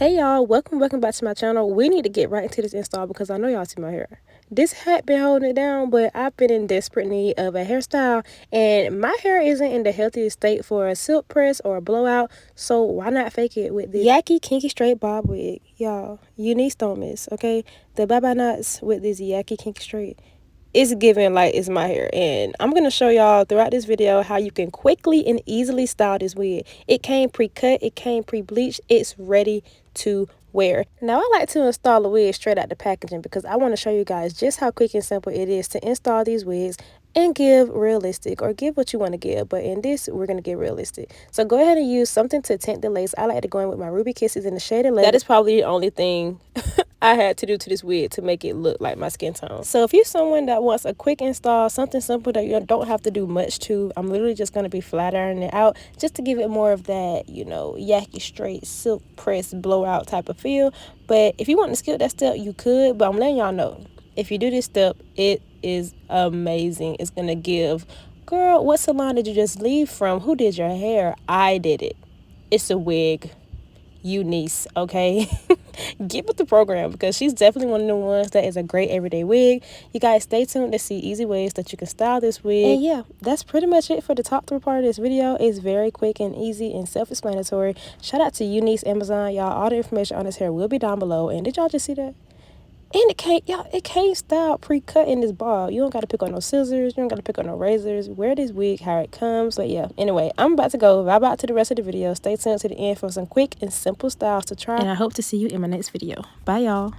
Hey y'all, welcome back to my channel. We need to get right into this install because I know y'all see my hair. This hat been holding it down, but I've been in desperate need of a hairstyle, and my hair isn't in the healthiest state for a silk press or a blowout, so why not fake it with the YAKI Kinky Straight Bob wig? Y'all, Unice don't miss, okay? The bye-bye knots with this YAKI Kinky Straight. It's giving like it's my hair, and I'm gonna show y'all throughout this video how you can quickly and easily style this wig. It came pre-cut, it came pre-bleached, it's ready to wear. Now I like to install a wig straight out the packaging because I want to show you guys just how quick and simple it is to install these wigs and give realistic, or give what you want to give, but in this we're going to get realistic. So go ahead and use something to tint the lace. I like to go in with my Ruby Kisses in the shade of Leather. That is probably the only thing I had to do to this wig to make it look like my skin tone. So if you're someone that wants a quick install, something simple that you don't have to do much to, I'm literally just going to be flat ironing it out just to give it more of that, you know, YAKI straight silk press blowout type of feel. But if you want to skip that step, you could, but I'm letting y'all know, if you do this step, it is amazing. It's going to give, girl, what salon did you just leave from? Who did your hair? I did it. It's a wig. Unice, okay? Get with the program because she's definitely one of the ones that is a great everyday wig. You guys stay tuned to see easy ways that you can style this wig. And yeah, that's pretty much it for the talk through part of this video. It's very quick and easy and self-explanatory. Shout out to Unice, Amazon, y'all. All the information on this hair will be down below. And did y'all just see that? And it can't style pre-cut in this ball. You don't got to pick on no scissors. You don't got to pick on no razors. Wear this wig how it comes. But yeah, anyway, I'm about to go right back to the rest of the video. Stay tuned to the end for some quick and simple styles to try. And I hope to see you in my next video. Bye, y'all.